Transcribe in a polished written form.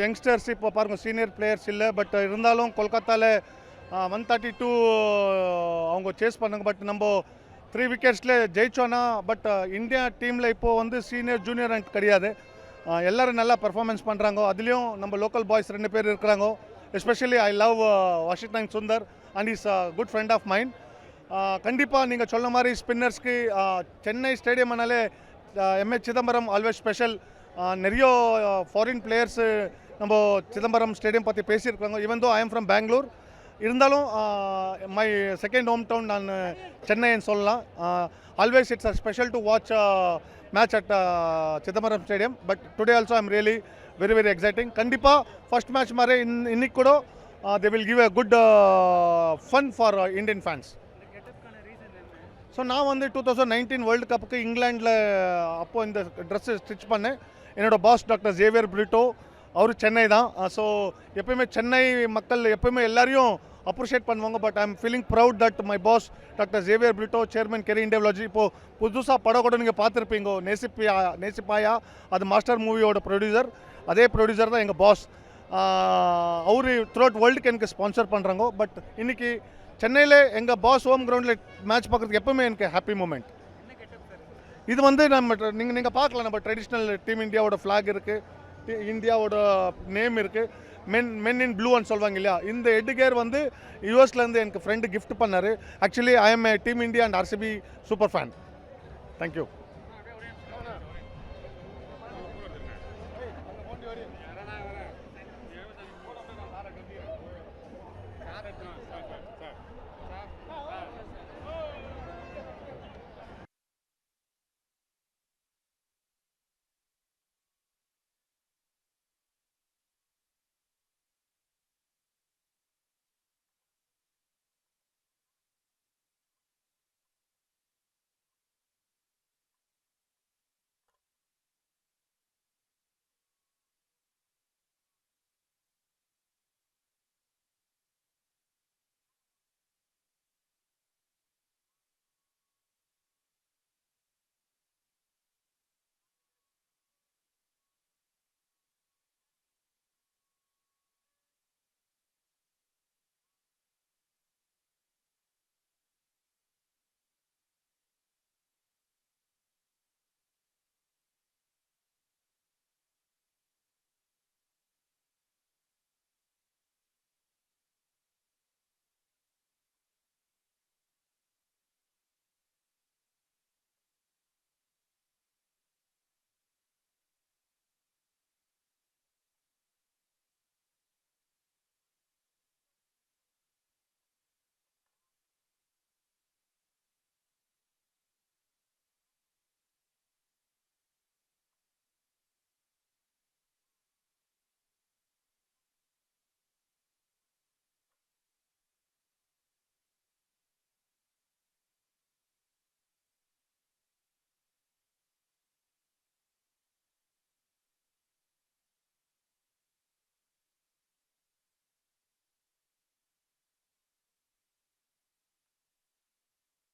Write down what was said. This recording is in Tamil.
யங்ஸ்டர்ஸ் இப்போ பாருங்கள் சீனியர் பிளேயர்ஸ் இல்லை. பட் இருந்தாலும் கொல்கத்தாவில் 132 அவங்க சேஸ் பண்ணுங்க. பட் நம்ம 3 விக்கெட்ஸில் ஜெயிச்சோன்னா. பட் இந்தியா டீமில் இப்போது வந்து சீனியர் ஜூனியர் ரேங்க் கிடையாது. எல்லோரும் நல்லா பர்ஃபார்மன்ஸ் பண்ணுறாங்க. அதுலேயும் நம்ம லோக்கல் பாய்ஸ் 2 பேர் இருக்கிறாங்க. Especially I love Washington Sundar and is good friend of mind. கண்டிப்பாக நீங்கள் சொன்ன மாதிரி ஸ்பின்னர்ஸ்க்கு சென்னை ஸ்டேடியம்னாலே எம்ஏ சிதம்பரம் ஆல்வேஸ் ஸ்பெஷல். நிறைய ஃபாரின் பிளேயர்ஸு நம்ம சிதம்பரம் ஸ்டேடியம் பற்றி பேசியிருக்காங்க. Even though I am from Bangalore, இருந்தாலும் மை செகண்ட் ஹோம் டவுன் நான் சென்னைன்னு சொல்லலாம். Always it's a special to watch match at Chidambaram stadium. But today also I'm really very very exciting. கண்டிப்பாக ஃபர்ஸ்ட் மேட்ச் மாதிரி இன்னைக்கு கூட they will give a good fun for Indian fans. So நான் வந்து 2019 வேர்ல்டு கப்புக்கு இங்கிலாண்டில் அப்போது இந்த ட்ரெஸ்ஸு ஸ்டிச் பண்ணேன். என்னோடய பாஸ் டாக்டர் ஜேவியர் பிரிட்டோ, அவர் சென்னை தான். ஸோ எப்போயுமே சென்னை மக்கள் எப்போயுமே எல்லாரையும் அப்ரிஷியேட் பண்ணுவாங்க. But I am feeling proud that my boss doctor Xavier Britto, chairman Kerry இண்டியாலஜி. இப்போது புதுசாக படம் கூட நீங்கள் பார்த்துருப்பீங்க, நேசிப்பாயா, அது மாஸ்டர் மூவியோட ப்ரொடியூசர். அதே ப்ரொடியூசர் தான் எங்கள் பாஸ். அவர் த்ரூஅவுட் வேர்ல்டுக்கு எனக்கு ஸ்பான்சர் பண்ணுறாங்க. பட் இன்றைக்கி சென்னையில் எங்கள் பாஸ் ஹோம் கிரவுண்டில் மேட்ச் பார்க்குறதுக்கு எப்போவுமே எனக்கு ஹாப்பி மூமெண்ட். இது வந்து நம்ம நீங்கள் பார்க்கலாம், நம்ம ட்ரெடிஷ்னல் டீம் இந்தியாவோட ஃப்ளாக் இருக்குது, இந்தியாவோட நேம் இருக்குது, மென் இன் ப்ளூன்னு சொல்லுவாங்க இல்லையா. இந்த ஹெட்கேர் வந்து யூஎஸ்லேருந்து எனக்கு ஃப்ரெண்டு கிஃப்ட் பண்ணார். Actually I M A team India and RCB super fan. Thank you.